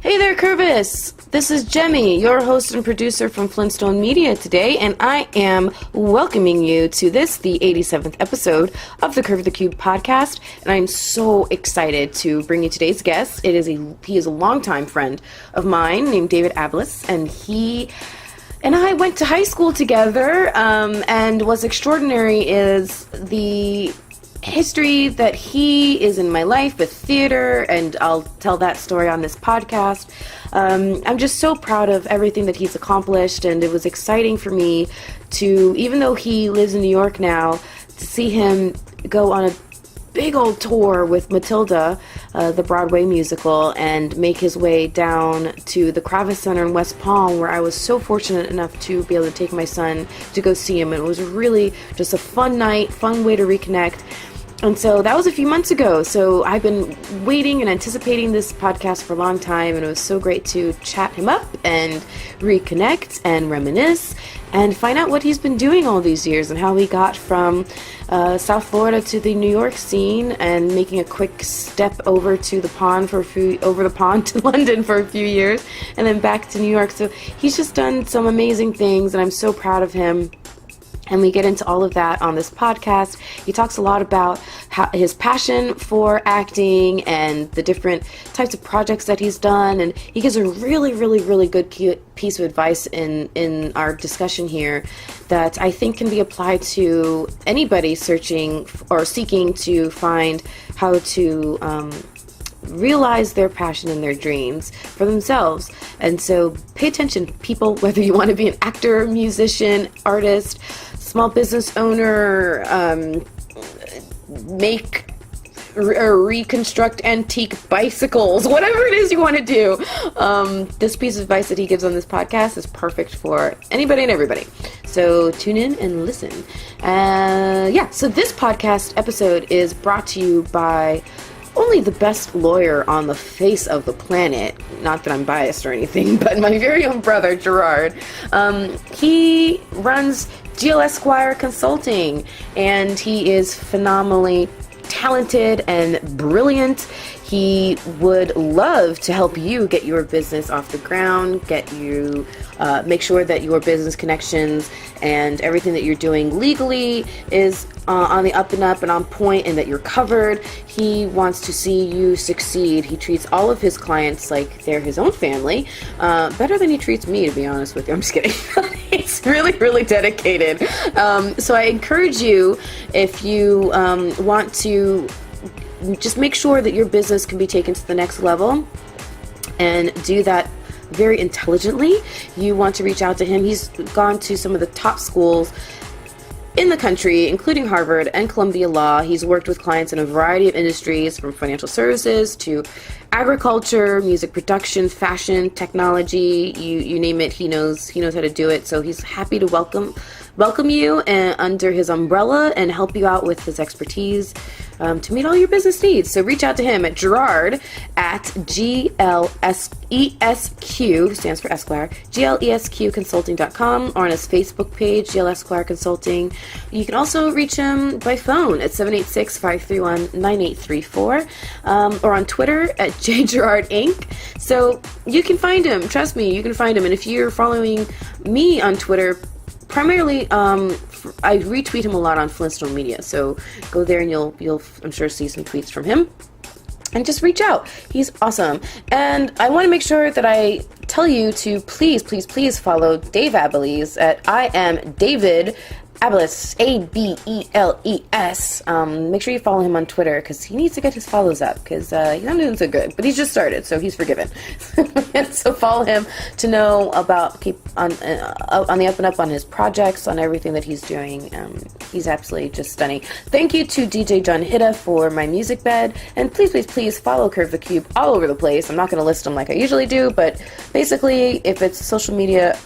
Hey there, Curvis! This is Jemmy, your host and producer from Flintstone Media today, and I am welcoming you to this, the 87th episode of the Curve the Cube podcast, and I'm so excited to bring you today's guest. He is a longtime friend of mine named David Abeles, and he and I went to high school together, and what's extraordinary is the history that he is in my life with theater, and I'll tell that story on this podcast. I'm just so proud of everything that he's accomplished, and it was exciting for me to, even though he lives in New York now, to see him go on a big old tour with Matilda, the Broadway musical, and make his way down to the Kravis Center in West Palm, where I was so fortunate enough to be able to take my son to go see him. And it was really just a fun night, fun way to reconnect. And so that was a few months ago. So I've been waiting and anticipating this podcast for a long time, and it was so great to chat him up and reconnect and reminisce and find out what he's been doing all these years and how he got from South Florida to the New York scene and making a quick step over to the pond over the pond to London for a few years and then back to New York. So he's just done some amazing things, and I'm so proud of him. And we get into all of that on this podcast. He talks a lot about his passion for acting and the different types of projects that he's done. And he gives a really, really, really good piece of advice in our discussion here that I think can be applied to anybody searching or seeking to find how to realize their passion and their dreams for themselves. And so pay attention, people, whether you want to be an actor, musician, artist, small business owner, make or reconstruct antique bicycles, whatever it is you want to do. This piece of advice that he gives on this podcast is perfect for anybody and everybody. So tune in and listen. So this podcast episode is brought to you by only the best lawyer on the face of the planet. Not that I'm biased or anything, but my very own brother, Gerard. He runs GL Esquire Consulting, and he is phenomenally talented and brilliant. He would love to help you get your business off the ground, make sure that your business connections and everything that you're doing legally is on the up and up and on point, and that you're covered. He wants to see you succeed. He treats all of his clients like they're his own family, better than he treats me, to be honest with you. I'm just kidding. He's really, really dedicated. So I encourage you, if you want to just make sure that your business can be taken to the next level and do that very intelligently, you want to reach out to him. He's gone to some of the top schools in the country, including Harvard and Columbia Law. He's worked with clients in a variety of industries, from financial services to agriculture, music production, fashion, technology, you name it. He knows how to do it. So he's happy to welcome you under his umbrella and help you out with his expertise to meet all your business needs. So reach out to him at Gerard at GLESQ, stands for Esquire, GLESQconsulting.com, or on his Facebook page, GL Esquire Consulting. You can also reach him by phone at 786-531-9834, or on Twitter at JGerardInc. So you can find him. Trust me, you can find him. And if you're following me on Twitter, primarily, I retweet him a lot on Flintstone Media, so go there and you'll I'm sure see some tweets from him, and just reach out. He's awesome. And I want to make sure that I tell you to please, please, please follow Dave Abeles at I am David Abeles, Abeles. Make sure you follow him on Twitter, because he needs to get his follows up, because he's not doing so good, but he's just started, so he's forgiven. So follow him to know about, keep on the up and up on his projects, on everything that he's doing. He's absolutely just stunning. Thank you to DJ John Hitta for my music bed, and please, please, please follow Curve the Cube all over the place. I'm not going to list them like I usually do, but basically, if it's social media,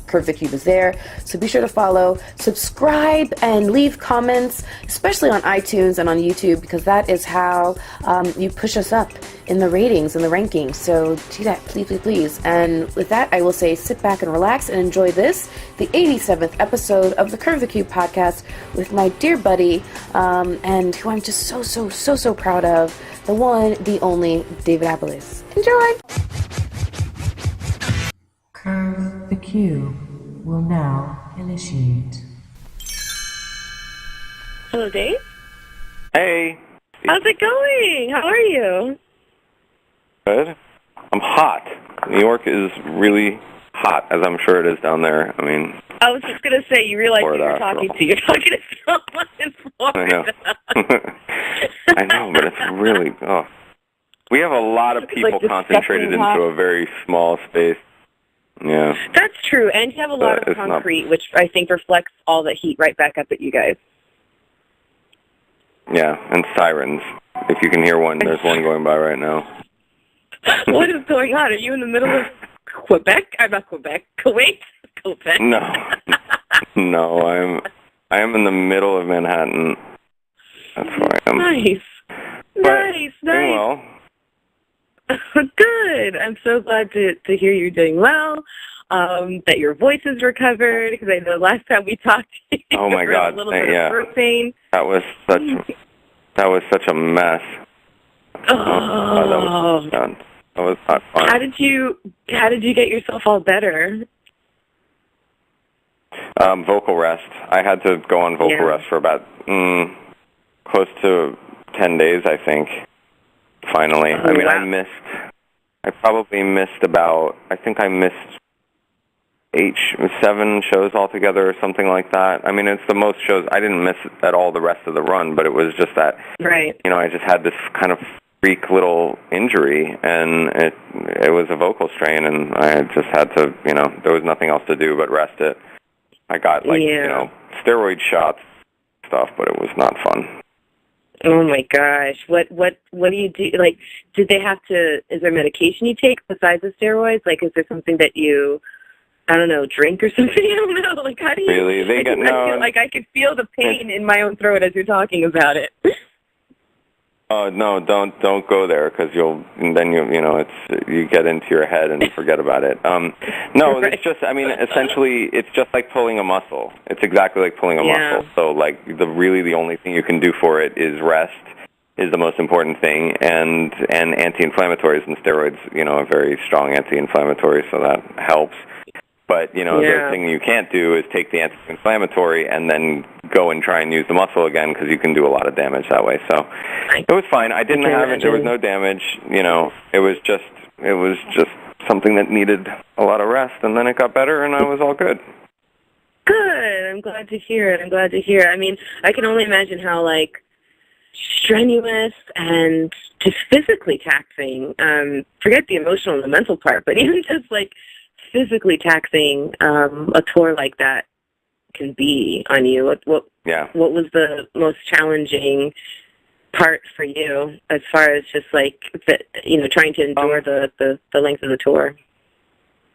Curve the Cube is there, so be sure to follow, subscribe, and leave comments, especially on iTunes and on YouTube, because that is how you push us up in the ratings and the rankings. So do that, please, please, please. And with that, I will say sit back and relax and enjoy this, the 87th episode of the Curve the Cube podcast with my dear buddy, and who I'm just so proud of, the one, the only, David Abeles. Enjoy! cue will now initiate. Hello, Dave. Hey. How's it going? How are you? Good. I'm hot. New York is really hot, as I'm sure it is down there. I mean, I was just going to say, you realize who Florida, you're talking to. You're talking to someone in Florida. I know. I know, but it's really, we have a lot of people like concentrated into a very small space. Yeah. That's true, and you have a lot of concrete, which I think reflects all the heat right back up at you guys. Yeah, and sirens. If you can hear one, there's one going by right now. What is going on? Are you in the middle of Quebec? I'm not Quebec. Kuwait? Quebec? No, I am in the middle of Manhattan. That's where I am. Nice. Doing well. Good. I'm so glad to hear you're doing well. That your voice is recovered, because I know last time we talked, oh my God, a little bit of throat pain. That was such a mess. That was not fun. How did you get yourself all better? Vocal rest. I had to go on vocal rest for about close to 10 days, I think. Finally, I mean, I probably missed about. I think I missed 7 shows altogether or something like that. I mean, it's the most shows. I didn't miss at all the rest of the run, but it was just that, I just had this kind of freak little injury, and it was a vocal strain, and I just had to, there was nothing else to do but rest it. I got, steroid shots stuff, but it was not fun. Oh my gosh. What do you do? Like, did they have to, is there medication you take besides the steroids? Like, is there something that you, I don't know, drink or something? I don't know. Like, how do you? Really? I feel like I could feel the pain in my own throat as you're talking about it. Oh no! Don't go there, because you get into your head and forget about it. No, It's just, essentially, it's just like pulling a muscle. It's exactly like pulling a muscle. So, like, the only thing you can do for it is rest. Is the most important thing, and anti-inflammatories, and steroids, a very strong anti-inflammatory, so that helps. But, the thing you can't do is take the anti-inflammatory and then go and try and use the muscle again, because you can do a lot of damage that way. So it was fine. I didn't have it. There was no damage. It was just something that needed a lot of rest, and then it got better, and I was all good. Good. I'm glad to hear it. I mean, I can only imagine how, strenuous and just physically taxing. Forget the emotional and the mental part, but even just, physically taxing a tour like that can be on you. What was the most challenging part for you, as far as just trying to endure the length of the tour?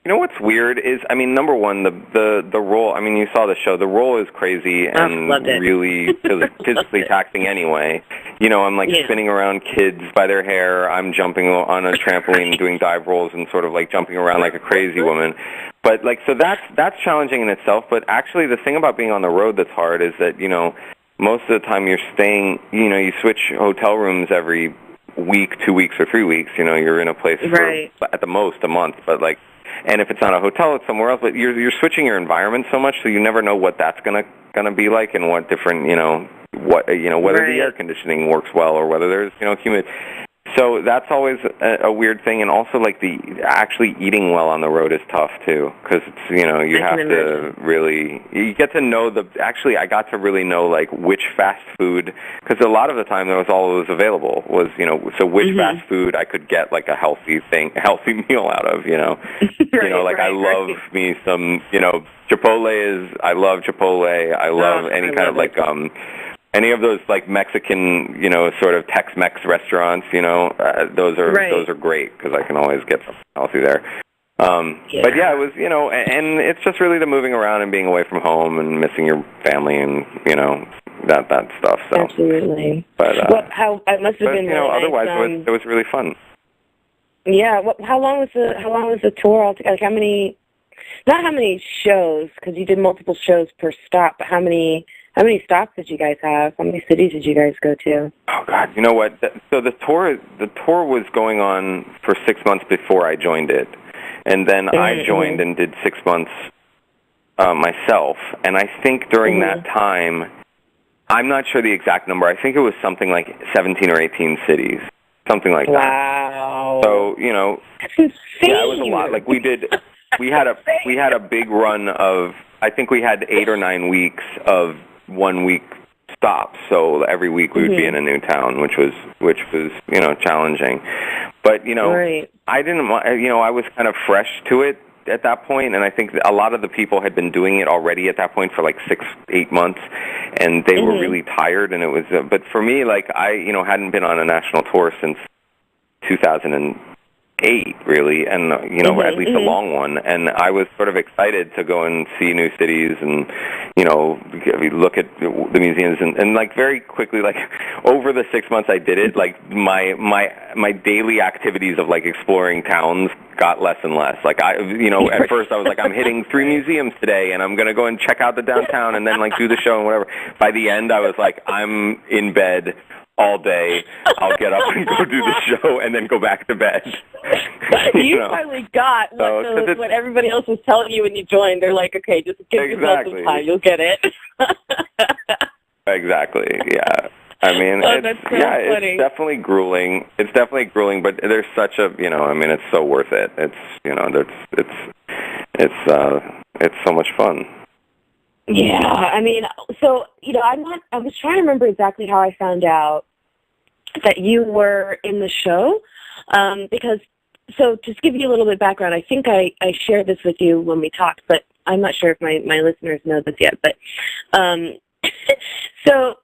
What's weird is, number one, the role. You saw the show. The role is crazy and really physically taxing anyway. I'm spinning around kids by their hair. I'm jumping on a trampoline, doing dive rolls, and sort of jumping around like a crazy woman. But so that's challenging in itself. But actually, the thing about being on the road that's hard is that most of the time you're staying. You switch hotel rooms every week, 2 weeks, or 3 weeks. You're in a place for at the most a month, but and if it's not a hotel, it's somewhere else. But you're switching your environment so much, so you never know what that's gonna be like, and what different whether the air conditioning works well, or whether there's humid. So that's always a weird thing, and also the actually eating well on the road is tough too, because it's you have to really get to know Actually, I got to really know which fast food, because a lot of the time that was all that was available was so which fast food I could get a healthy meal out of. I love me some Chipotle I love Chipotle. I love any kind of any of those Mexican, sort of Tex-Mex restaurants, those are great, because I can always get something healthy there. But yeah, it was, and it's just really the moving around and being away from home and missing your family and that stuff. So absolutely. But it must have been really otherwise nice, it was really fun. Yeah. How long was the tour altogether? Not how many shows, because you did multiple shows per stop, but how many stops did you guys have? How many cities did you guys go to? Oh God, you know what? So the tour was going on for 6 months before I joined it, And then I joined and did 6 months myself. And I think during that time, I'm not sure the exact number. I think it was something like 17 or 18 cities, something like that. Wow. So, you know, that's insane. Yeah, it was a lot. Like we had a big run of, I think we had 8 or 9 weeks of 1 week stops. So every week we would be in a new town, which was you know, challenging. But you know, I didn't, you know, I was kind of fresh to it at that point, and I think a lot of the people had been doing it already at that point for like 6-8 months, and they were really tired. And it was, but for me, like I, you know, hadn't been on a national tour since 2008, really, and you know, at least a long one. And I was sort of excited to go and see new cities, and you know, look at the museums, and like very quickly, like over the 6 months I did it, like my daily activities of like exploring towns got less and less. Like I, you know, at first I was like, I'm hitting 3 museums today, and I'm gonna go and check out the downtown, and then like do the show and whatever. By the end, I was like, I'm in bed all day. I'll get up and go do the show and then go back to bed. you finally got what everybody else was telling you when you joined. They're like, okay, just give yourself some time. You'll get it. Exactly, yeah. I mean, it's definitely grueling. It's definitely grueling, but there's such a, you know, I mean, it's so worth it. It's, you know, it's so much fun. Yeah, I mean, so, you know, I was trying to remember exactly how I found out that you were in the show, because, so just give you a little bit of background, I think I shared this with you when we talked, but I'm not sure if my listeners know this yet, but, so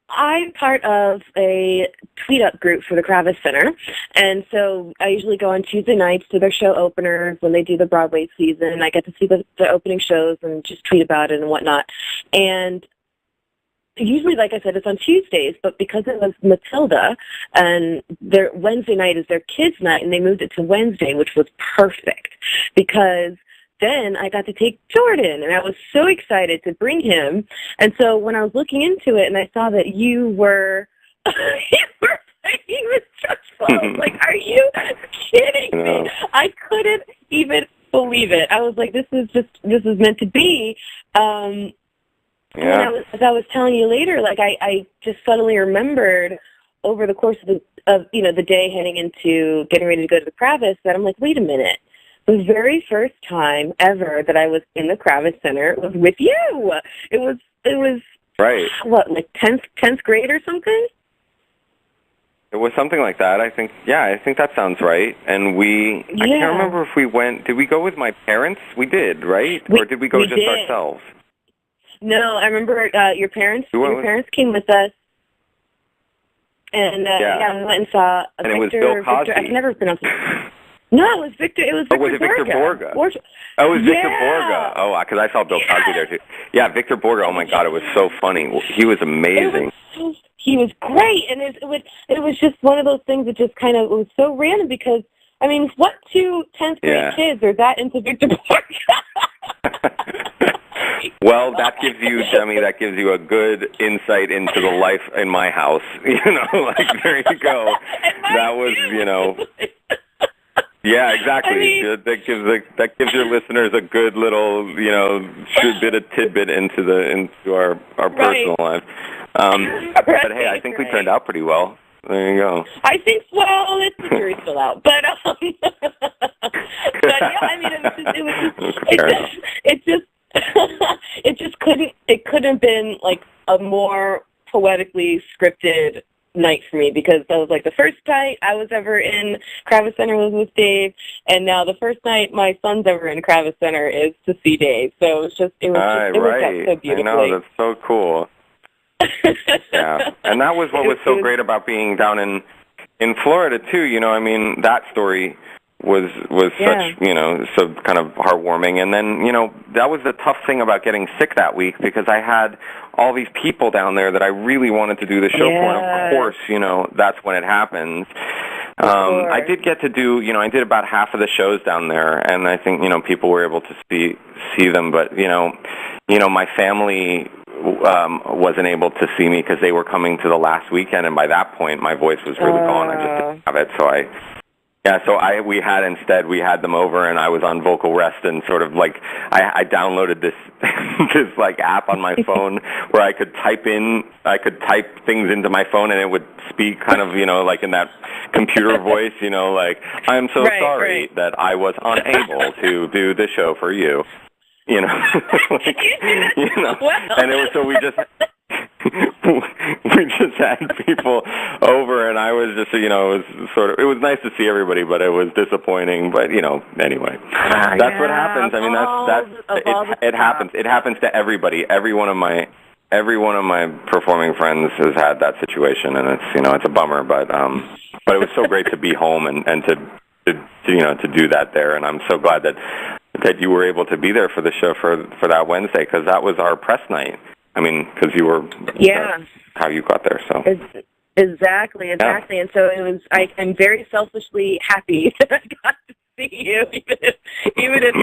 I'm part of a tweet-up group for the Kravis Center, and so I usually go on Tuesday nights to their show openers when they do the Broadway season. I get to see the opening shows and just tweet about it and whatnot. And usually, like I said, it's on Tuesdays, but because it was Matilda, and their Wednesday night is their kids' night, and they moved it to Wednesday, which was perfect, because then I got to take Jordan, and I was so excited to bring him. And so when I was looking into it and I saw that you were playing with Trustful, I was like, are you kidding me? I couldn't even believe it. I was like, this is meant to be. And as I was telling you later, like I just suddenly remembered over the course of you know, the day heading into getting ready to go to the Kravis that I'm like, wait a minute. The very first time ever that I was in the Kravis Center was with you. It was right. What, like 10th grade or something? It was something like that. I think that sounds right. And I can't remember if we went. Did we go with my parents? We did, right? Or did we go just ourselves? No, I remember your parents. Your parents came with us. And we went and saw and it was Bill Cosby. I can never pronounce it. No, it was Victor. It was Victor. Was it Victor Borga? Oh, it was Victor Borga. Oh, because I saw Bill Cosby there too. Yeah, Victor Borga. Oh my God, it was so funny. He was amazing. He was great, and it was just one of those things that just kind of, it was so random because I mean, what 2 10th grade kids are that into Victor Borga? Well, that gives you, Demi, a good insight into the life in my house. You know, like there you go. That was, you know. Yeah, exactly. I mean, that gives your listeners a good little, you know, bit of tidbit into our personal life. But hey, I think we turned out pretty well. There you go. I think, well, the jury's still out, but yeah, I mean, it couldn't have been like a more poetically scripted night for me, because that was like the first night I was ever in Kravis Center was with Dave, and now the first night my son's ever in Kravis Center is to see Dave. So it worked out so beautifully. I know, that's so cool. Yeah, and that was what was so great about being down in Florida too. You know, I mean, that story was such, you know, so kind of heartwarming. And then, you know, that was the tough thing about getting sick that week, because I had all these people down there that I really wanted to do the show for, and of course, you know, that's when it happens. I did get to do, you know, I did about half of the shows down there, and I think, you know, people were able to see them, but, you know, my family wasn't able to see me because they were coming to the last weekend, and by that point, my voice was really gone. I just didn't have it, so Yeah, so we had them over, and I was on vocal rest, and sort of like I downloaded this this like app on my phone where I could type things into my phone, and it would speak kind of, like in that computer voice, like, I'm so sorry that I was unable to do the show for you. Like, and it was, so we just had people over, and I was just, it was nice to see everybody, but it was disappointing. But anyway, that's what happens. I mean, it happens. It happens to everybody. Every one of my performing friends has had that situation, and it's a bummer. But it was so great to be home and to do that there, and I'm so glad that you were able to be there for the show for that Wednesday, because that was our press night. I mean, because you were, how you got there, so. Exactly. And so it was, I'm very selfishly happy that I got to see you, even if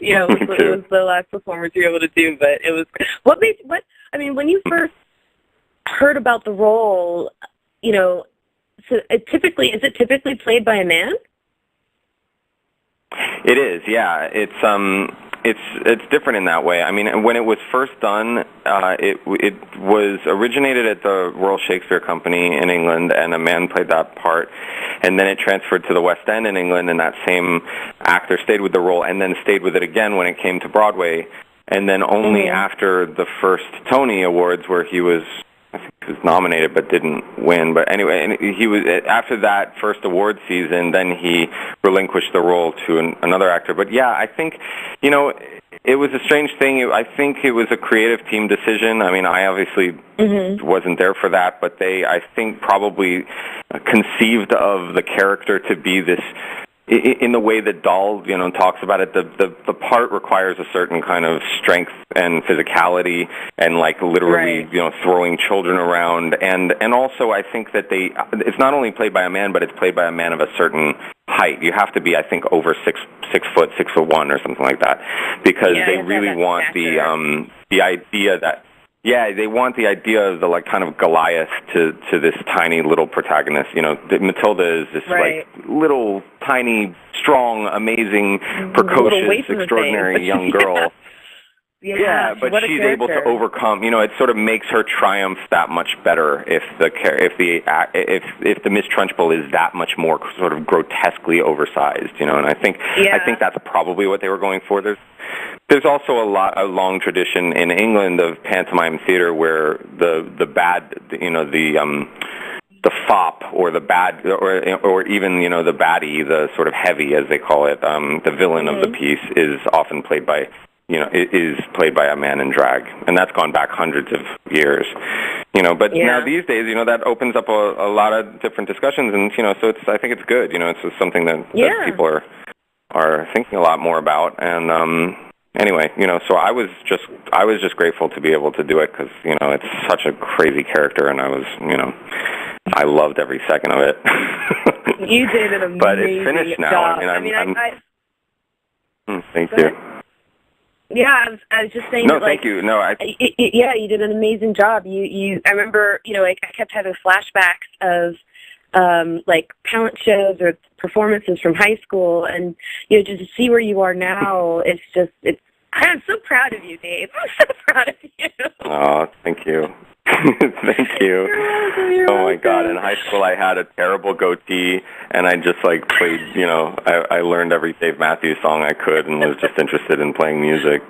it was the last performance you were able to do, but it was, when you first heard about the role, so is it typically played by a man? It is, yeah. It's different in that way. I mean, when it was first done, it was originated at the Royal Shakespeare Company in England, and a man played that part. And then it transferred to the West End in England, and that same actor stayed with the role, and then stayed with it again when it came to Broadway. And then only after the first Tony Awards, where he was nominated but didn't win. But anyway, and he was, after that first award season, then he relinquished the role to another actor. But yeah, I think, it was a strange thing. I think it was a creative team decision. I mean, I obviously wasn't there for that, but they, I think, probably conceived of the character to be this, in the way that Dahl, talks about it, the part requires a certain kind of strength and physicality, and like literally, throwing children around, and also I think that it's not only played by a man, but it's played by a man of a certain height. You have to be, I think, over 6'1" or something like that, because they really want the idea that. Yeah, they want the idea of the, like, kind of Goliath to this tiny little protagonist. Matilda is this, like, little, tiny, strong, amazing, precocious, extraordinary young girl. Yeah, but she's able to overcome. It sort of makes her triumph that much better if the Miss Trunchbull is that much more sort of grotesquely oversized. And I think that's probably what they were going for. There's also a long tradition in England of pantomime theater where the bad, the fop, or the bad, or even the baddie, the sort of heavy, as they call it, the villain of the piece is often played by is played by a man in drag, and that's gone back hundreds of years. But now these days, that opens up a lot of different discussions, and so I think it's good. It's just something that people are thinking a lot more about, and anyway, so I was just grateful to be able to do it, because it's such a crazy character, and I was I loved every second of it. You did an amazing but it's finished now. job. Thank you. Yeah, I was just saying. No, thank you. No, you did an amazing job. I remember, I kept having flashbacks of like talent shows or performances from high school, and just to see where you are now, I'm so proud of you, Dave. I'm so proud of you. Oh, thank you. Thank you. You're oh my God! In high school, I had a terrible goatee, and I just like played. I learned every Dave Matthews song I could, and was just interested in playing music.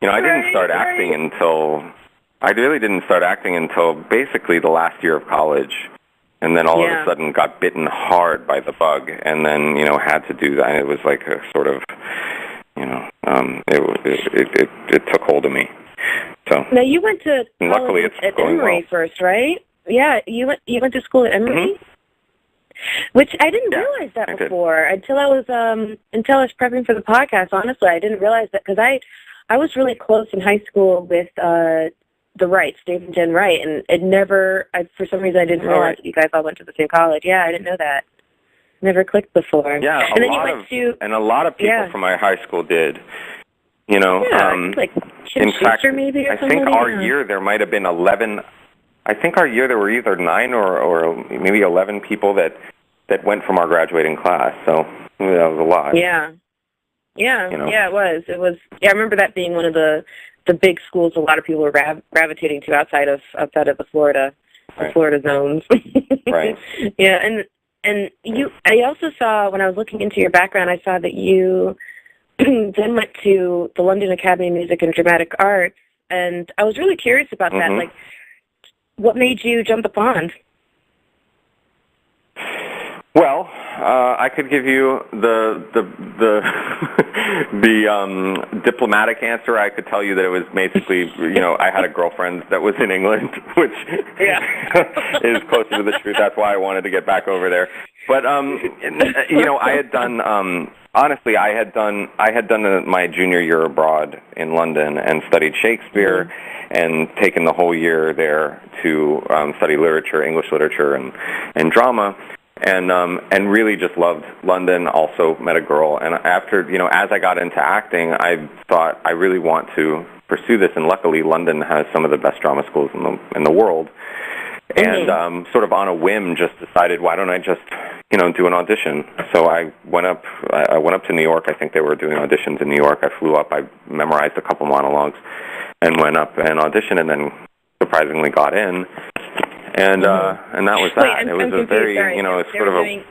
I didn't start acting until basically the last year of college, and then all of a sudden got bitten hard by the bug, and then had to do that. It was like a sort of, it took hold of me. So now you went to luckily it's at going Emory well. First, right? Yeah, you went to school at Emory, which I didn't realize that before until I was prepping for the podcast. Honestly, I didn't realize that, because I was really close in high school with the Wrights, Dave and Jen Wright, and for some reason I didn't realize that you guys all went to the same college. Yeah, I didn't know that. Never clicked before. Yeah, and then you went to a lot of people from my high school did. Like in fact, maybe, or I think our year there might have been 11. I think our year there were either 9 or maybe 11 people that that went from our graduating class. So that was a lot. Yeah. Yeah, it was. Yeah, I remember that being one of the big schools a lot of people were gravitating to outside of the Florida zones. Right. Yeah, and I also saw, when I was looking into your background, I saw that you then went to the London Academy of Music and Dramatic Arts, and I was really curious about that. Like, what made you jump the pond? Well, I could give you the diplomatic answer. I could tell you that it was basically, I had a girlfriend that was in England, which is closer to the truth. That's why I wanted to get back over there. But I had done honestly, I had done my junior year abroad in London and studied Shakespeare and taken the whole year there to study literature, English literature, and drama. And really just loved London, also met a girl. And after, as I got into acting, I thought I really want to pursue this. And luckily, London has some of the best drama schools in the world. And sort of on a whim, just decided, why don't I just, do an audition? So I went up to New York. I think they were doing auditions in New York. I flew up. I memorized a couple monologues and went up and auditioned, and then surprisingly got in. And that was that. Wait, it was a very, sort of a...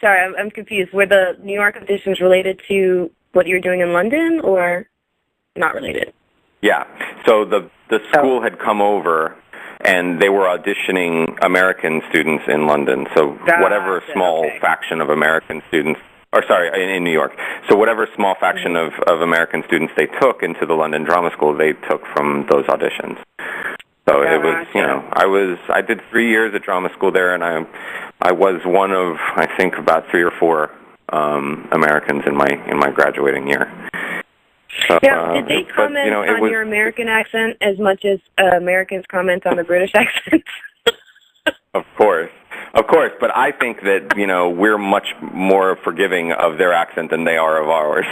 Sorry, I'm confused. Were the New York auditions related to what you were doing in London, or not related? Yeah. So the school had come over, and they were auditioning American students in London. So whatever small faction of American students... in New York. So whatever small faction of American students they took into the London Drama School, they took from those auditions. So it was, I did 3 years at drama school there, and I was one of, I think, about 3 or 4 Americans in my graduating year. So, now, did they comment on your American accent as much as Americans comment on the British accent? Of course, but I think that, we're much more forgiving of their accent than they are of ours.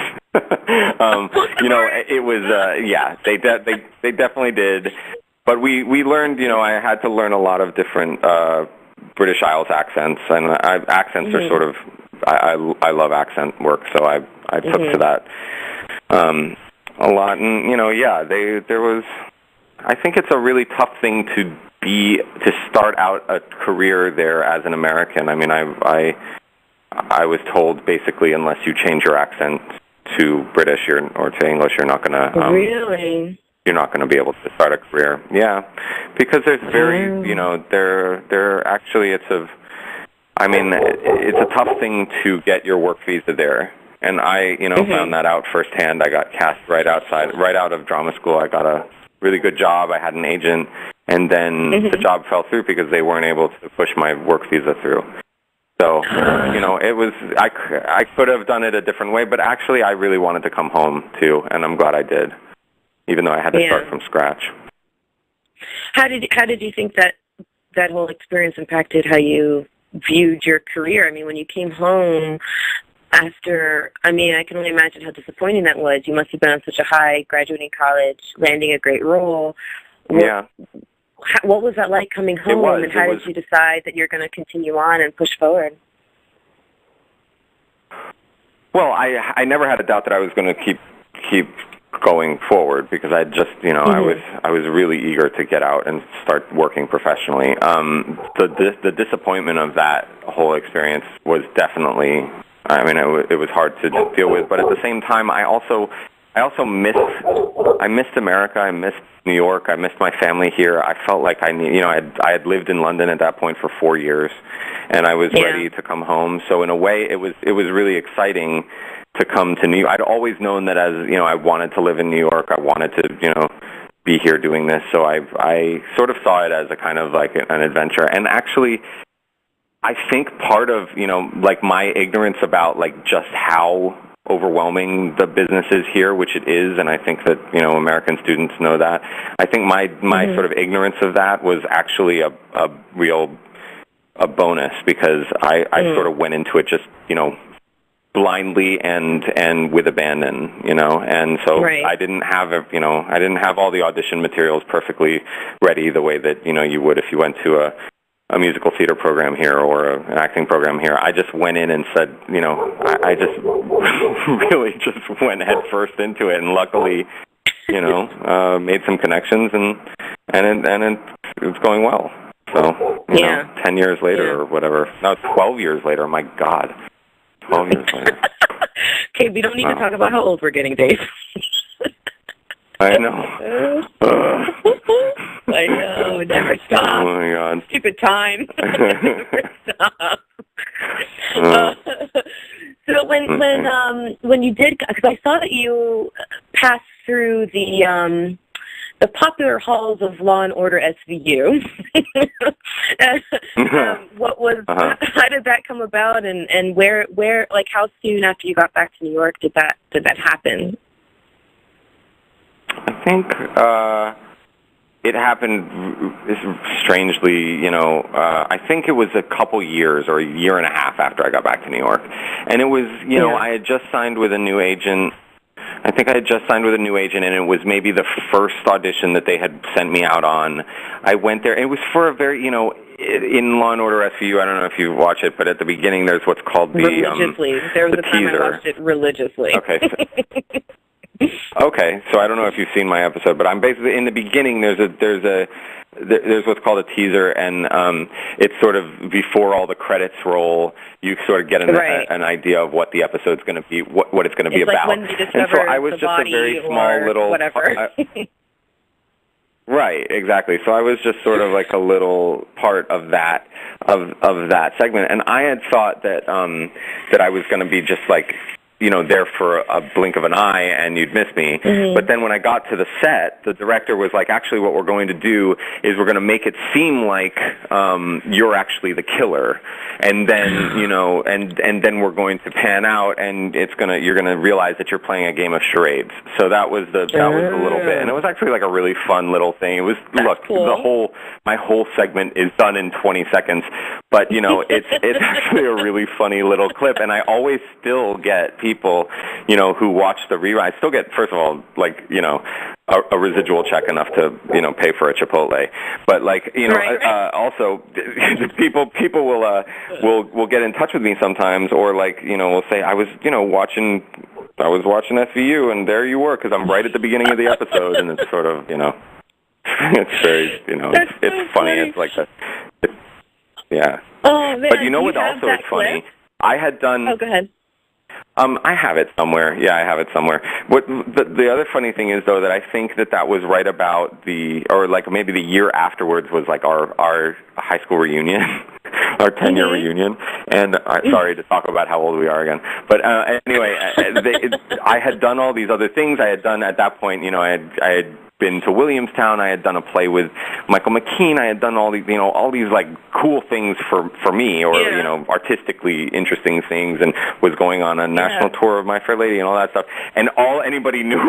It was, they definitely did. But we learned, I had to learn a lot of different British Isles accents, and accents are sort of, I love accent work, so I took to that a lot. And, there was, I think it's a really tough thing to start out a career there as an American. I mean, I was told basically unless you change your accent to British or to English, you're not going to... Really? You're not going to be able to start a career. Yeah, because there's there actually it's a tough thing to get your work visa there. And I, found that out firsthand. I got cast right out of drama school. I got a really good job. I had an agent, and then the job fell through because they weren't able to push my work visa through. So, it was, I could have done it a different way, but actually I really wanted to come home too, and I'm glad I did, even though I had to start from scratch. How did you think that whole experience impacted how you viewed your career? I mean, when you came home after, I can only imagine how disappointing that was. You must have been on such a high, graduating college, landing a great role. What was that like coming home, and how did you decide that you're going to continue on and push forward? Well, I never had a doubt that I was going to keep going forward because I just, I was really eager to get out and start working professionally. The disappointment of that whole experience was definitely, it was hard to deal with, but at the same time, I also missed America. I missed New York. I missed my family here. I felt like I had lived in London at that point for 4 years, and I was ready to come home. So in a way, it was really exciting to come to New York. I'd always known that I wanted to live in New York. I wanted to, be here doing this. So I sort of saw it as a kind of like an adventure. And actually, I think part of, my ignorance about just how overwhelming the business is here, which it is, and I think that, American students know that. I think my sort of ignorance of that was actually a real bonus because I sort of went into it just, blindly and with abandon, and so I didn't have all the audition materials perfectly ready the way that, you would if you went to a musical theater program here or an acting program here. I just went in and said, I just really just went head first into it, and luckily, made some connections, and it's going well. So, 10 years later or whatever. No, 12 years later. My God, 12 years later. Okay, we don't need to talk about how old we're getting, Dave. I know. I know. It never stops. Oh my God. Stupid time. Never stops. So when you did, because I saw that you passed through the popular halls of Law and Order SVU. What was? How did that come about, and where? Like, how soon after you got back to New York did that happen? I think it happened strangely, I think it was a couple years or a year and a half after I got back to New York. And it was, I had just signed with a new agent. I think I had just signed with a new agent, and it was maybe the first audition that they had sent me out on. I went there. It was for a very, in Law and Order SVU, I don't know if you watch it, but at the beginning there's what's called the religiously. There was the a time teaser. I watched it religiously. Okay. Okay, so I don't know if you've seen my episode, but I'm basically in the beginning. There's what's called a teaser, and it's sort of before all the credits roll. You sort of get an idea of what the episode's going to be, what it's going to be like about. When we discover and so I was the just body a very small little whatever. Right, exactly. So I was just sort of like a little part of that that segment, and I had thought that that I was going to be just like, there for a blink of an eye and you'd miss me. Mm-hmm. But then when I got to the set, the director was like, actually what we're going to do is we're going to make it seem like you're actually the killer. And then, and then we're going to pan out, and you're going to realize that you're playing a game of charades. So that was the little bit. And it was actually like a really fun little thing. It was, cool. My whole segment is done in 20 seconds, but it's actually a really funny little clip. And I always still get people, who watch the rewrite, still get, first of all, like, a residual check enough to, pay for a Chipotle. But like, also people will get in touch with me sometimes, or like, will say, I was watching SVU, and there you were, because I'm right at the beginning of the episode, and it's sort of, it's very, it's funny. It's like yeah. Oh, man. But what also is funny? I had done. Oh, go ahead. I have it somewhere. Yeah, I have it somewhere. What the other funny thing is, though, that I think that was right about maybe the year afterwards was like our high school reunion, our 10-year reunion. And sorry to talk about how old we are again, but anyway, I had done all these other things. I had done at that point. I had been to Williamstown. I had done a play with Michael McKean. I had done all these like cool things for me, or artistically interesting things, and was going on a national tour of My Fair Lady and all that stuff. And all anybody knew,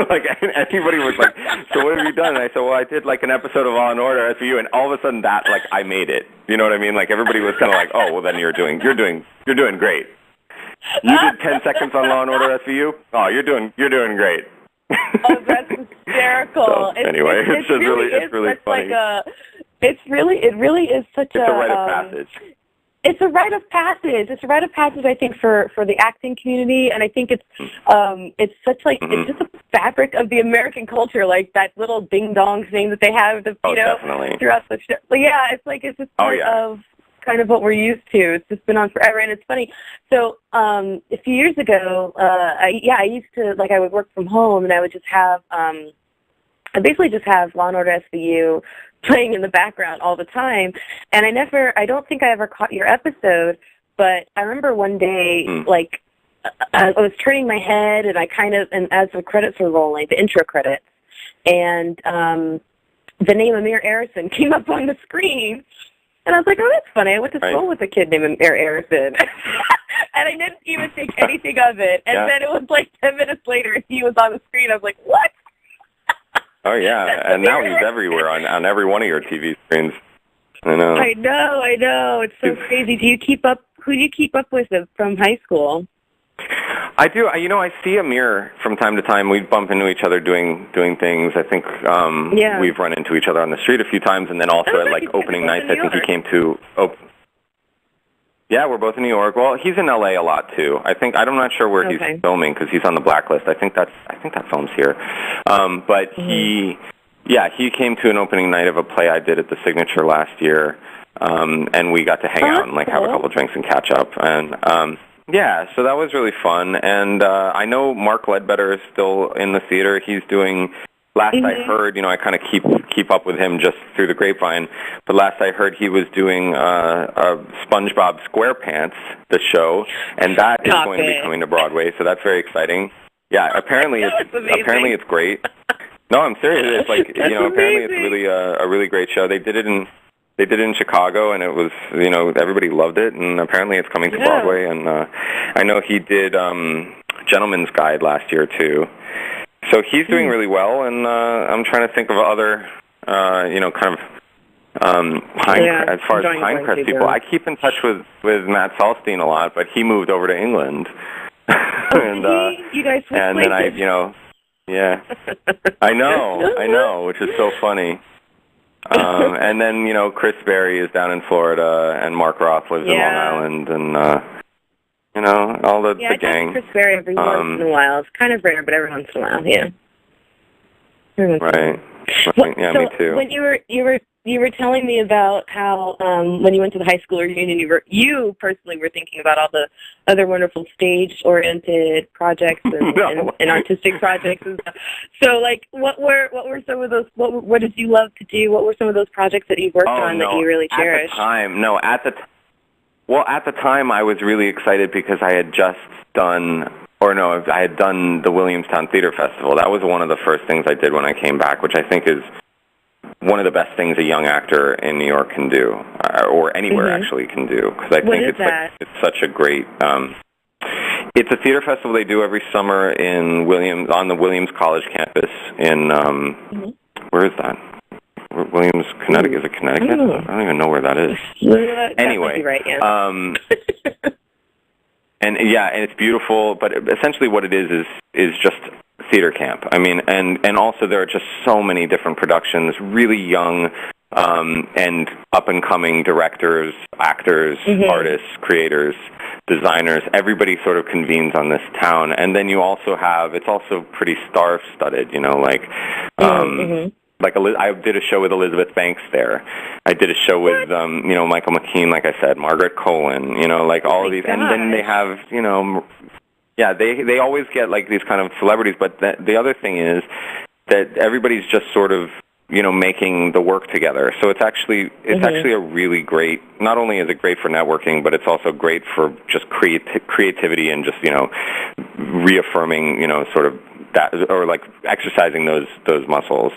like anybody was like, "So what have you done?" And I said, "Well, I did like an episode of Law and Order SVU," and all of a sudden that like I made it. You know what I mean? Like everybody was kind of like, "Oh, well then you're doing great. You did 10 seconds on Law and Order SVU. Oh, you're doing great." Oh, that's hysterical. So, anyway, it's really funny. It really is such a rite of passage. It's a rite of passage. It's a rite of passage, I think, for the acting community, and I think it's such like it's just a fabric of the American culture, like that little ding dong thing that they have, definitely. Throughout the show. But yeah, it's just part of kind of what we're used to. It's just been on forever, and it's funny. So a few years ago, I used to, like, I would work from home, and I would just have, I basically just have Law and Order SVU playing in the background all the time, and I don't think I ever caught your episode, but I remember one day, like, I was turning my head, and and as the credits were rolling, the intro credits, and the name Amir Arison came up on the screen. And I was like, oh, that's funny. I went to school with a kid named Amir Arison. And I didn't even think anything of it. And then it was like 10 minutes later, and he was on the screen. I was like, what? Oh, yeah. And now he's everywhere on every one of your TV screens. I know. I know. It's so crazy. Who do you keep up with from high school? I do. I see Amir from time to time. We bump into each other doing things. I think we've run into each other on the street a few times, and then also at like opening nights. I think he came to. Yeah, we're both in New York. Well, he's in LA a lot too. I'm not sure where he's filming because he's on the blacklist. I think that film's here. But he came to an opening night of a play I did at the Signature last year, and we got to hang out and like have a couple drinks and catch up. And so that was really fun. And I know Mark Ledbetter is still in the theater. He's doing. Last I heard, I kind of keep up with him just through the grapevine, but last I heard he was doing SpongeBob SquarePants, the show, and that is going to be coming to Broadway, so that's very exciting. Yeah, apparently it's great. No, I'm serious. It's like apparently it's really a really great show. They did it in Chicago, and it was everybody loved it, and apparently it's coming to Broadway. And I know he did Gentleman's Guide last year too. So he's doing really well, and I'm trying to think of other, kind of as far as Pinecrest people. I keep in touch with Matt Salstein a lot, but he moved over to England. And you guys and then I know, which is so funny. And then Chris Berry is down in Florida, and Mark Roth lives in Long Island, and. All the gang. Chris Berry every once in a while. It's kind of rare, but every once in a while, Right. Yeah, so me too. When you were telling me about how when you went to the high school reunion, you personally were thinking about all the other wonderful stage-oriented projects and artistic projects and stuff. So, like, what were some of those? What did you love to do? What were some of those projects that you worked on that you really cherished? At the time, I was really excited because I had just done the Williamstown Theater Festival. That was one of the first things I did when I came back, which I think is one of the best things a young actor in New York can do, or anywhere actually can do. Because I think it's such a great. It's a theater festival they do every summer on the Williams College campus in where is that? Williams, Connecticut. Is it Connecticut? I don't even know where that is. Anyway, right, yeah. And it's beautiful. But essentially, what it is just theater camp. I mean, and also there are just so many different productions, really young and up and coming directors, actors, artists, creators, designers. Everybody sort of convenes on this town, and then you also it's also pretty star-studded. Like I did a show with Elizabeth Banks there. I did a show with Michael McKean, like I said, Margaret Cohen, like all of these, and then they have they always get like these kind of celebrities. But the other thing is that everybody's just sort of making the work together. So it's actually a really great. Not only is it great for networking, but it's also great for just creativity and just reaffirming sort of that, or like exercising those muscles.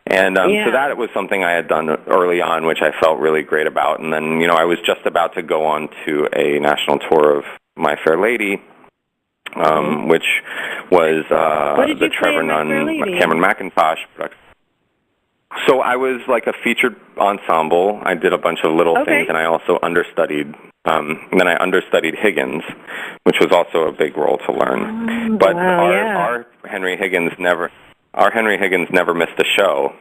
And so that was something I had done early on, which I felt really great about. And then I was just about to go on to a national tour of My Fair Lady, which was the Trevor Nunn, Cameron McIntosh production. So I was like a featured ensemble. I did a bunch of little things, and I also understudied. Then I understudied Higgins, which was also a big role to learn. But our Henry Higgins never missed a show.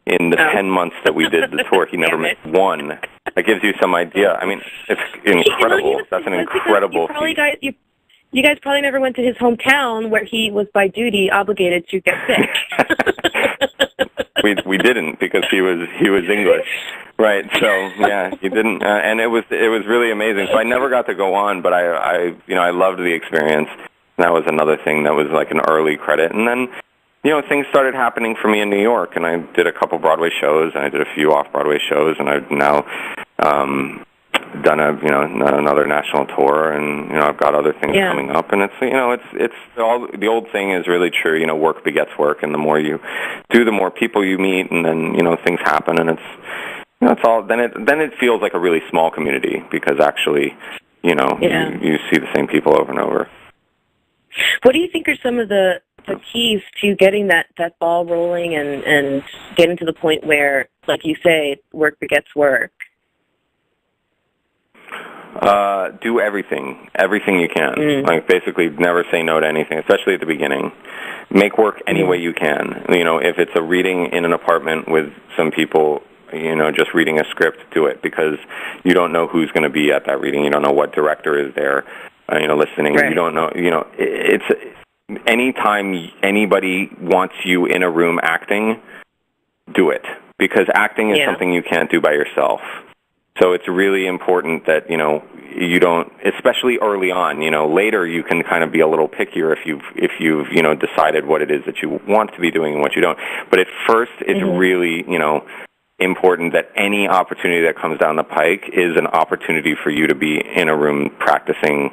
In the 10 months that we did the tour, he never missed one. That gives you some idea. I mean, it's incredible. That's an incredible feat. You guys probably never went to his hometown where he was by duty obligated to get sick. We didn't, because he was English, right? So he didn't, and it was really amazing. So I never got to go on, but I loved the experience. And that was another thing that was like an early credit. And then things started happening for me in New York, and I did a couple Broadway shows, and I did a few off-Broadway shows, and I've now done another national tour, and I've got other things coming up, and it's all the old thing is really true. Work begets work, and the more you do, the more people you meet, and then things happen, and it's all. Then it feels like a really small community, because actually you see the same people over and over. What do you think are some of the keys to getting that ball rolling and getting to the point where, like you say, work begets work? Do everything you can. Like, basically never say no to anything, especially at the beginning. Make work any way you can. You know, if it's a reading in an apartment with some people, you know, just reading a script, do it, because you don't know who's going to be at that reading. You don't know what director is there, you know, listening. Right. You don't know, you know, it's anytime anybody wants you in a room acting, do it, because acting is something you can't do by yourself. So it's really important that, you know, you don't, especially early on. You know, later you can kind of be a little pickier if you've you know, decided what it is that you want to be doing and what you don't. But at first, it's really, you know, important that any opportunity that comes down the pike is an opportunity for you to be in a room practicing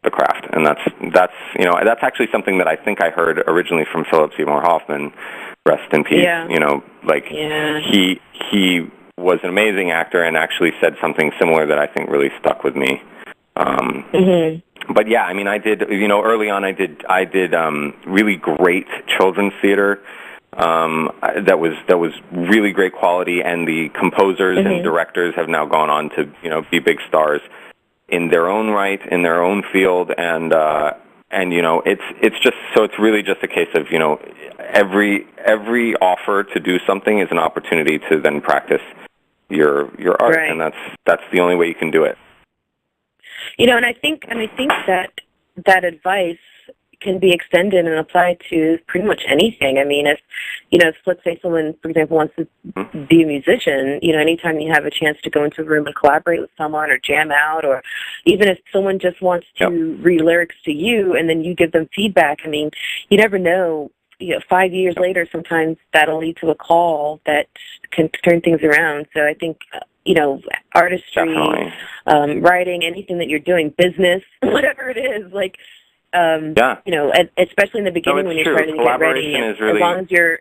the craft. And that's you know, that's actually something that I think I heard originally from Philip Seymour Hoffman. Rest in peace. Yeah. You know, like he was an amazing actor and actually said something similar that I think really stuck with me. But yeah, I mean, I did, you know, early on I did really great children's theater. That was really great quality, and the composers and directors have now gone on to, you know, be big stars in their own right, in their own field, and you know, it's just, so it's really just a case of, you know, every offer to do something is an opportunity to then practice your art, and that's the only way you can do it. You know, and I think that advice can be extended and applied to pretty much anything. I mean, if, you know, if, let's say someone, for example, wants to be a musician, you know, anytime you have a chance to go into a room and collaborate with someone or jam out, or even if someone just wants to read lyrics to you and then you give them feedback, I mean, you never know. You know, 5 years later, sometimes that'll lead to a call that can turn things around. So I think, you know, artistry, writing, anything that you're doing, business, whatever it is, like, you know, especially in the beginning when you're trying to get ready, as long as you're,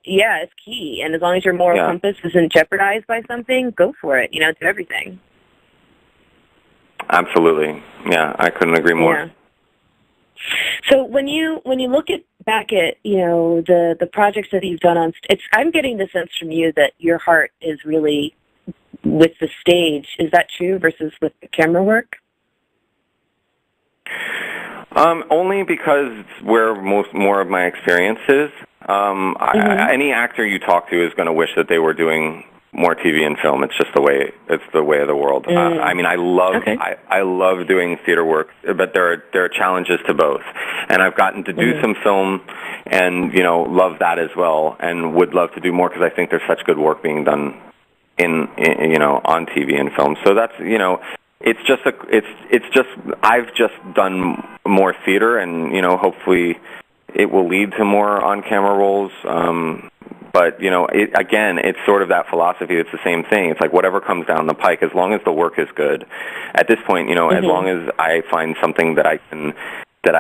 it's key. And as long as your moral compass isn't jeopardized by something, go for it. You know, do everything. Absolutely. Yeah, I couldn't agree more. Yeah. So when you look back at, you know, the projects that you've done on, I'm getting the sense from you that your heart is really with the stage. Is that true versus with the camera work? Only because it's where more of my experience is. Any actor you talk to is going to wish that they were doing more TV and film. It's just the way of the world. I mean, I love doing theater work, but there are challenges to both. And I've gotten to do some film, and, you know, love that as well, and would love to do more because I think there's such good work being done in you know, on TV and film. So that's, you know, it's just I've just done more theater, and, you know, hopefully it will lead to more on-camera roles. But, you know, again, it's sort of that philosophy. It's the same thing. It's like whatever comes down the pike, as long as the work is good. At this point, you know, as long as I find something that I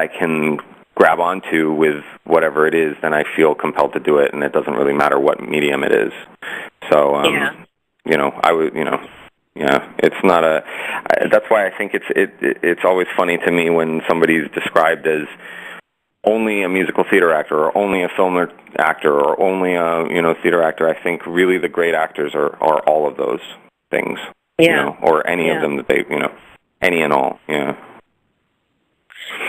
can grab onto with whatever it is, then I feel compelled to do it, and it doesn't really matter what medium it is. So, you know, I would, you know, it's not that's why I think it's always funny to me when somebody's described as only a musical theater actor, or only a film actor, or only a, you know, theater actor. I think really the great actors are all of those things, you know, or any of them that they, you know, any and all,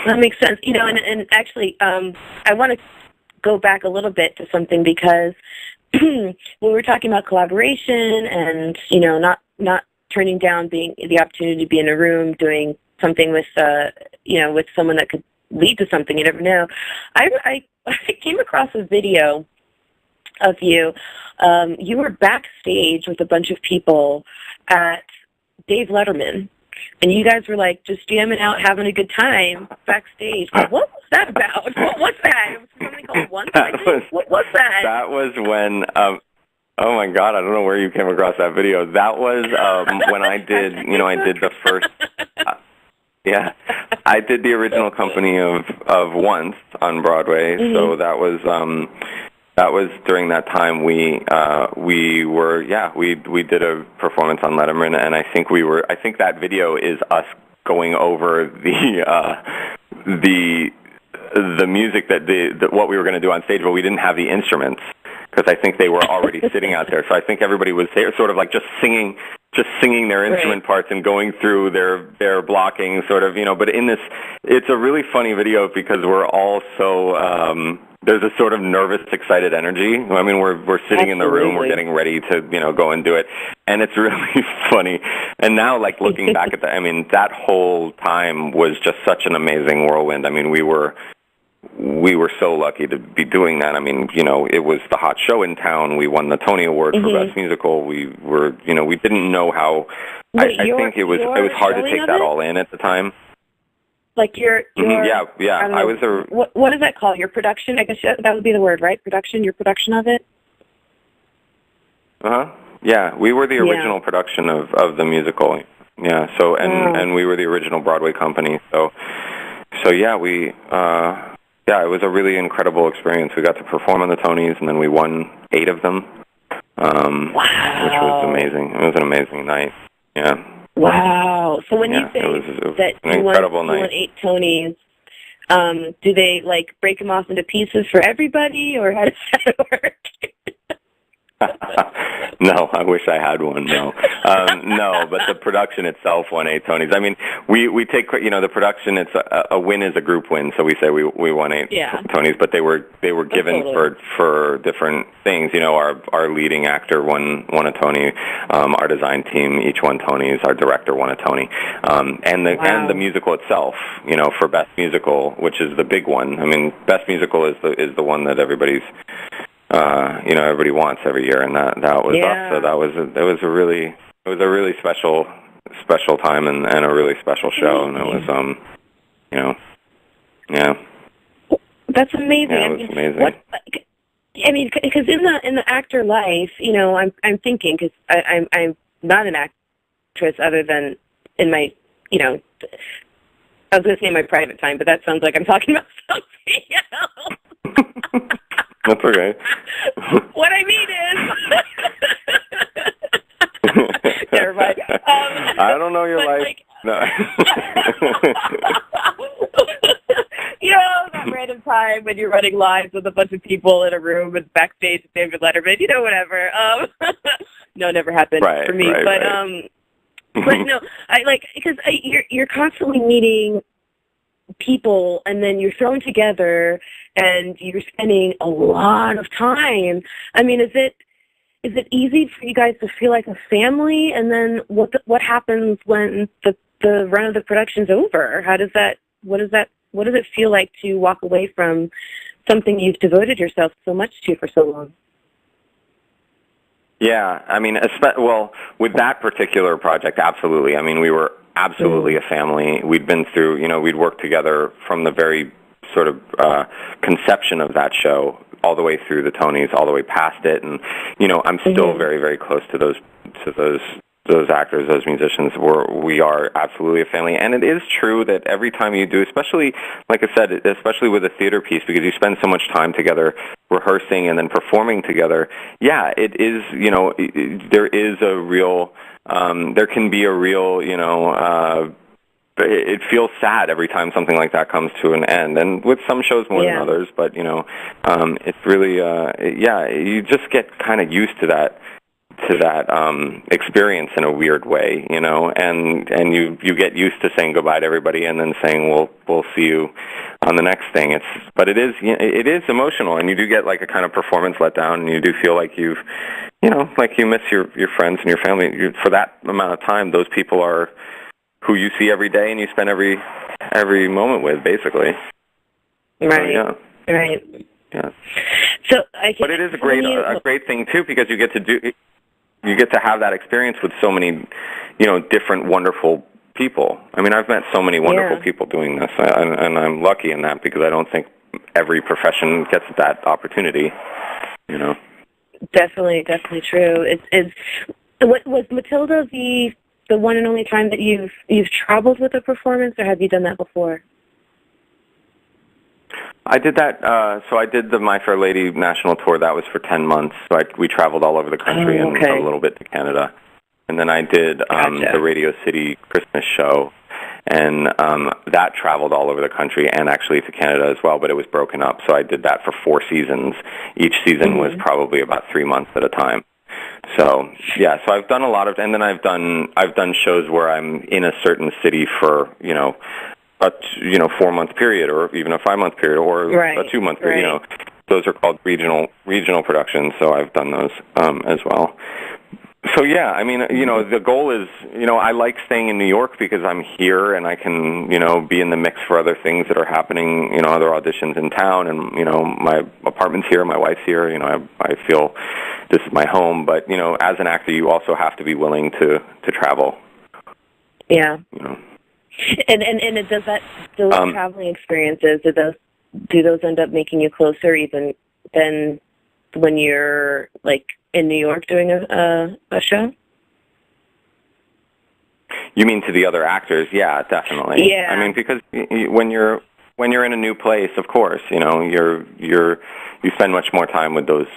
That makes sense. You know, and actually, I want to go back a little bit to something, because when we were talking about collaboration and, you know, not turning down the opportunity to be in a room doing something with, you know, with someone that could lead to something, you never know. I came across a video of you. You were backstage with a bunch of people at Dave Letterman, and you guys were like just jamming out, having a good time backstage. What was that about? What was that? It was something called One Second? What was that? That was when, oh my God, I don't know where you came across that video. That was when I did, you know, I did the first, I did the original company of Once on Broadway. So that was during that time we did a performance on Letterman, and I think that video is us going over the music that what we were going to do on stage, but we didn't have the instruments, because I think they were already sitting out there. So I think everybody was there, sort of like just singing just singing their instrument parts and going through their blocking sort of, but in this, it's a really funny video because we're all so, there's a sort of nervous, excited energy. I mean, we're sitting in the room, we're getting ready to, go and do it. And it's really funny. And now, like, looking back at that, I mean, that whole time was just such an amazing whirlwind. I mean, we were so lucky to be doing that. I mean, it was the hot show in town. We won the Tony Award for Best Musical. We were, we didn't know how. I think it was hard to take that all in at the time. Like your yeah. I was what is that called? Your production? I guess that would be the word, right? Production. Your production of it. Yeah, we were the original production of the musical. Yeah. So and we were the original Broadway company. So yeah, we. Yeah, it was a really incredible experience. We got to perform on the Tonys, and then we won 8 of them, which was amazing. It was an amazing night. Yeah. Wow. So when you say that you won 8 Tonys, do they break them off into pieces for everybody, or how does that work? No, I wish I had one. No, no. But the production itself won 8 Tonys. I mean, we take the production. It's a win is a group win, so we say we won 8 Tonys. But they were given for different things. Our leading actor won a Tony. Our design team each won Tonys. Our director won a Tony. And the musical itself. For best musical, which is the big one. I mean, best musical is the one that everybody wants every year, and that was us. So it was a really special time and a really special show, and it was That's amazing. Yeah, it was amazing. Because in the actor life, I'm thinking, because I'm not an actress other than in my, I was going to say my private time, but that sounds like I'm talking about something else. That's okay. What I mean is... Never mind. I don't know your life. No. That random time when you're running lives with a bunch of people in a room and backstage with David Letterman, whatever. No, never happened for me. But no, because you're constantly meeting people, and then you're thrown together, and you're spending a lot of time. I mean, is it easy for you guys to feel like a family? And then what happens when the run of the production's over? What does it feel like to walk away from something you've devoted yourself so much to for so long? Yeah, I mean, with that particular project, absolutely. I mean, we were absolutely a family. We'd been through, we'd worked together from the very sort of conception of that show all the way through the Tonys, all the way past it, and I'm still very, very close to those actors, those musicians. We are absolutely a family, and it is true that every time you do, especially, like I said, especially with a theater piece, because you spend so much time together rehearsing and then performing together. Yeah, it is. There is a real. There can be a real. It feels sad every time something like that comes to an end, and with some shows more than others. But it's really. You just get kind of used to that experience in a weird way, and you get used to saying goodbye to everybody and then saying we'll see you on the next thing. But it is emotional, and you do get like a kind of performance letdown, and you do feel like you miss your friends and your family. For that amount of time, those people are who you see every day and you spend every moment with, basically. Right. So, Right. Yeah. So but it is a great thing too, because you get to have that experience with so many, different wonderful people. I mean, I've met so many wonderful people doing this, and I'm lucky in that, because I don't think every profession gets that opportunity. Definitely true. Was Matilda the one and only time that you've traveled with a performance, or have you done that before? I did that. So I did the My Fair Lady national tour. That was for 10 months. So we traveled all over the country and a little bit to Canada. And then I did the Radio City Christmas show, and that traveled all over the country and actually to Canada as well, but it was broken up. So I did that for 4 seasons. Each season was probably about 3 months at a time. So yeah, so I've done a lot of, and then I've done shows where I'm in a certain city for a 4-month period, or even a 5-month period, or a 2-month period. Those are called regional productions. So I've done those as well. So yeah, I mean, the goal is, I like staying in New York because I'm here and I can, be in the mix for other things that are happening, other auditions in town, and my apartment's here, my wife's here, I feel this is my home. But as an actor, you also have to be willing to travel. Yeah. And does those traveling experiences, do those end up making you closer even than when you're like in New York doing a show? You mean to the other actors? Yeah, definitely. Yeah. I mean, because when you're in a new place, of course, you spend much more time with those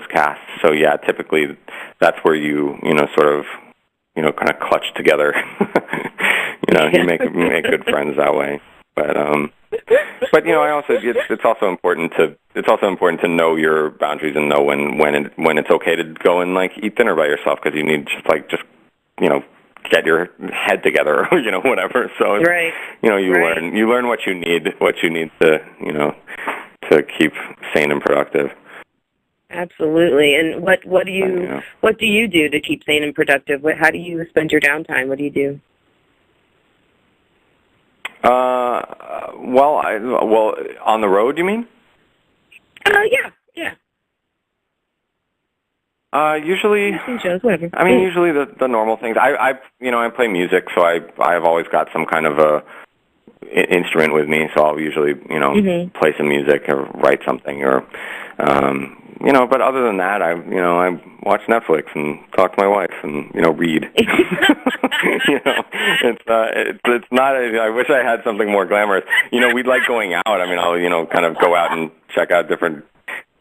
casts. So yeah, typically that's where you sort of kind of clutch together. You make good friends that way. But I also it's also important to know your boundaries and know when it's okay to go and like eat dinner by yourself, because you need just get your head together, or whatever. So you learn what you need to keep sane and productive. Absolutely. And what do you do to keep sane and productive? How do you spend your downtime? What do you do? Well, on the road, you mean? Yeah. Usually, shows, whatever. I mean, usually the normal things. I play music, so I've always got some kind of a instrument with me. So I'll usually play some music or write something, or But other than that, I watch Netflix and talk to my wife and read. It's not. I wish I had something more glamorous. We'd like going out. I mean, I'll kind of go out and check out different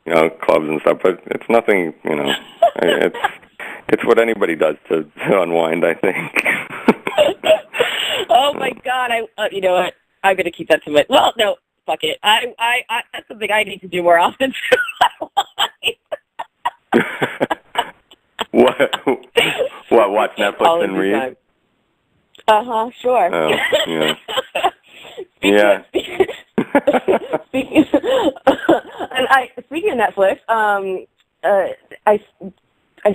clubs and stuff, but it's nothing. It's what anybody does to unwind, I think. Oh my God! You know what? I'm going to keep that to myself. Well, no, fuck it. I that's something I need to do more often. What? Watch Netflix and read? Sure. Oh, yeah. Speaking of Netflix, I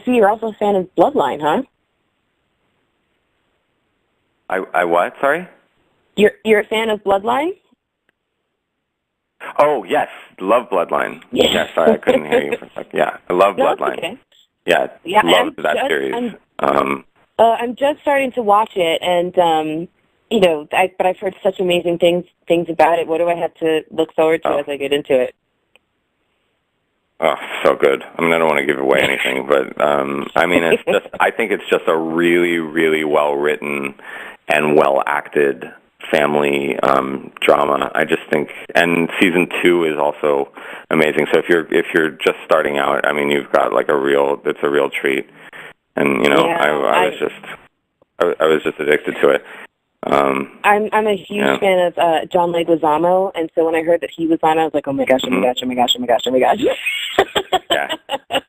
see you're also a fan of Bloodline, huh? I what? Sorry? You're a fan of Bloodline? Oh, yes. Love Bloodline. Yeah. Yes, sorry, I couldn't hear you for a second. Yeah, I love Bloodline. Okay. Yeah, loved that series. I'm just starting to watch it, and but I've heard such amazing things about it. What do I have to look forward to as I get into it? Oh, so good. I mean, I don't want to give away anything, but it's just. I think it's just a really, really well written and well acted family drama. I just think, and season 2 is also amazing. So if you're just starting out, I mean, you've got like it's a real treat. And I was just addicted to it. I'm a huge fan of John Leguizamo, and so when I heard that he was on, I was like, oh my gosh, oh my gosh, oh my gosh, oh my gosh, oh my gosh. Yeah,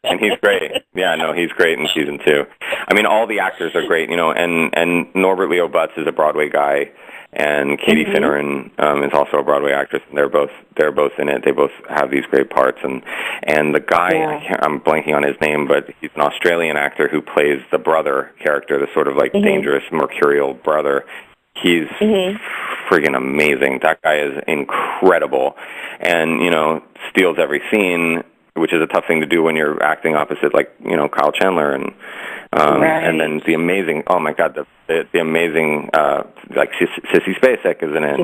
and he's great. Yeah, no, he's great in season 2. I mean, all the actors are great, and Norbert Leo Butz is a Broadway guy, and Katie Finneran is also a Broadway actress. And they're both in it. They both have these great parts, and the guy I'm blanking on his name, but he's an Australian actor who plays the brother character, the sort of like dangerous, mercurial brother. He's friggin' amazing. That guy is incredible, and steals every scene, which is a tough thing to do when you're acting opposite like Kyle Chandler, and and then the amazing, oh my God, the amazing like Sissy Spacek is in it,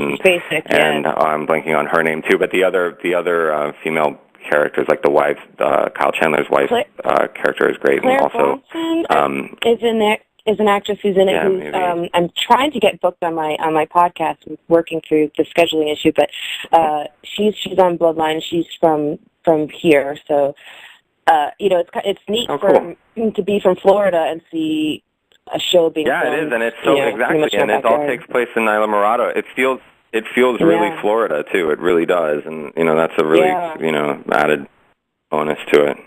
and I'm blanking on her name too, but the other female characters, like the wife, Kyle Chandler's wife character is great, Claire and also is in there. Is an actress who's in it. I'm trying to get booked on my podcast. I'm working through the scheduling issue, but she's on Bloodline. She's from here, so it's neat to be from Florida and see a show being filmed. It is, and it's so exactly, and it all takes place in Isla Morada. It feels really Florida too. It really does, and that's a really added bonus to it.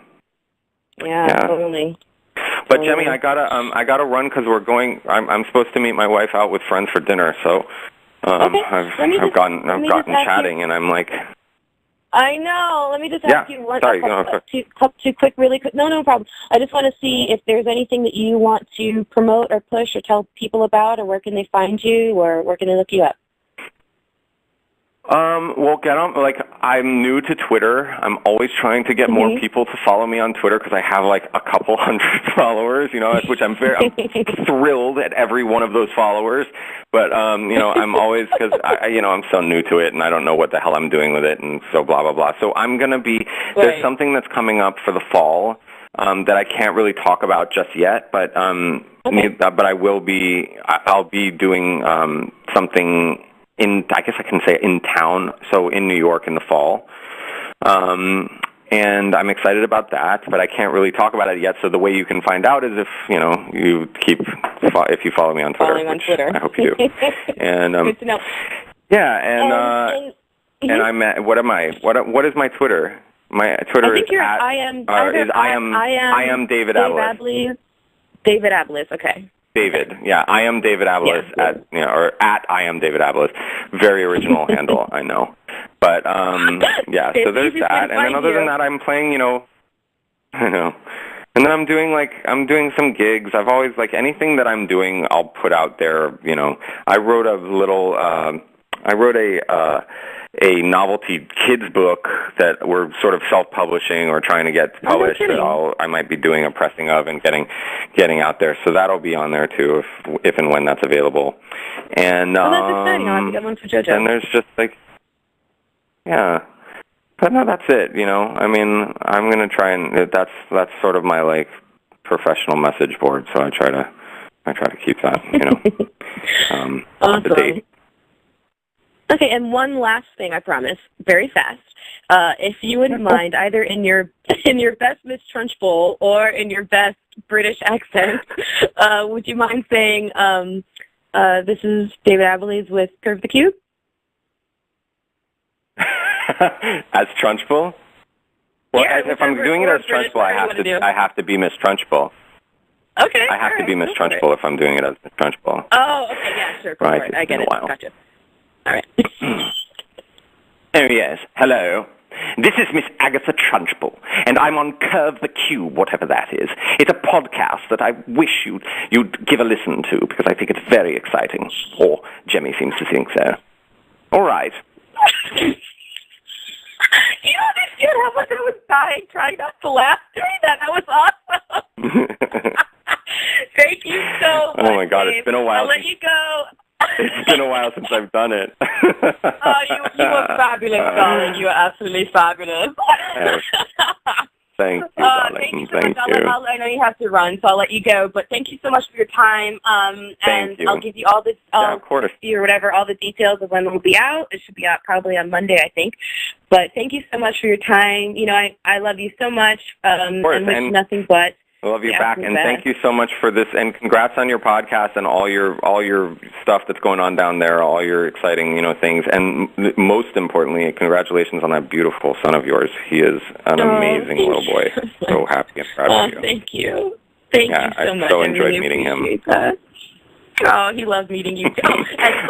Yeah, totally. But Jemmy, I gotta run because we're going. I'm supposed to meet my wife out with friends for dinner. So Okay. I've gotten chatting, and I'm like. I know. Let me just ask you two quick, really quick. No problem. I just want to see if there's anything that you want to promote or push or tell people about, or where can they find you, or where can they look you up? Well, get on. Like, I'm new to Twitter. I'm always trying to get more people to follow me on Twitter because I have like a couple hundred followers. You know, which I'm thrilled at every one of those followers. But you know, I'm always because I'm so new to it and I don't know what the hell I'm doing with it, and so blah blah blah. So I'm gonna be there's something that's coming up for the fall that I can't really talk about just yet, but but I will be. I'll be doing something. I guess I can say in town, so in New York in the fall. And I'm excited about that, but I can't really talk about it yet. So the way you can find out is if if you follow me on Twitter. Following on Twitter. I hope you do. And good to know. Yeah, and I'm at, what am I? What is my Twitter? My Twitter is at I am David Abeles. David Abeles. Okay. David, yeah, I am David Abeles or at I am David Abeles. Very original handle, I know. But yeah, so there's that, and then other than that, I'm playing, I know, and then I'm doing some gigs. I've always anything that I'm doing, I'll put out there. I wrote a novelty kids book that we're sort of self-publishing or trying to get published that I might be doing a pressing of and getting out there. So that'll be on there too if and when that's available. And that's exciting. I'll have to get one for JoJo. And there's just but no, that's it. I mean, I'm gonna try and that's sort of my professional message board. So I try to keep that awesome. up to date. Okay, and one last thing, I promise, very fast. If you wouldn't mind, either in your best Miss Trunchbull or in your best British accent, would you mind saying, this is David Abeles with Curve the Cube? As Trunchbull? Well, yeah, if I'm doing it as Trunchbull, I have to be Miss Trunchbull. Okay. I have to be Miss Trunchbull if I'm doing it as Miss Trunchbull. Oh, okay, yeah, sure. Right. I get it. Gotcha. All right. Oh, yes. Hello. This is Miss Agatha Trunchbull, and I'm on Curve the Cube, whatever that is. It's a podcast that I wish you'd give a listen to, because I think it's very exciting. Or Jemmy seems to think so. All right. How much I was dying trying not to laugh during that. That was awesome. Thank you so much. Oh, my God. It's been a while. I'll let you go. It's been a while since I've done it. You were fabulous, darling. You were absolutely fabulous. Thank you, darling. Thank you so much. I know you have to run, so I'll let you go. But thank you so much for your time. Thank you. I'll give you all this, of course. or whatever, all the details of when it will be out. It should be out probably on Monday, I think. But thank you so much for your time. I love you so much. Of course. And wish nothing but. I love you back, and thank you so much for this, and congrats on your podcast and all your stuff that's going on down there, all your exciting things, and most importantly, congratulations on that beautiful son of yours. He is an amazing little boy. So happy and proud of you. Thank you. Thank you so much. I so enjoyed meeting him. That. Oh, he loved meeting you too.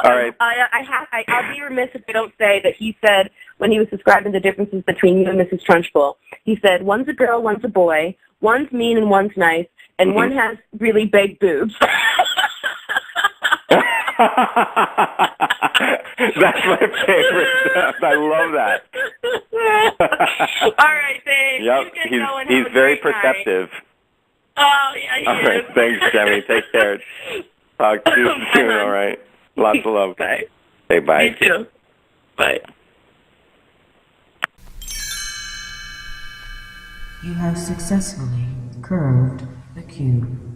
All right. I'll be remiss if I don't say that he said when he was describing the differences between you and Mrs. Trunchbull, he said one's a girl, one's a boy, one's mean and one's nice, and one has really big boobs. That's my favorite stuff. I love that. All right, thanks. Yep, he's very perceptive. Oh, yeah, he is. All right, thanks, Jemmy. Take care. Talk to you soon, all right? Lots of love. Bye. Say bye. You too. Bye. You have successfully curved the cube.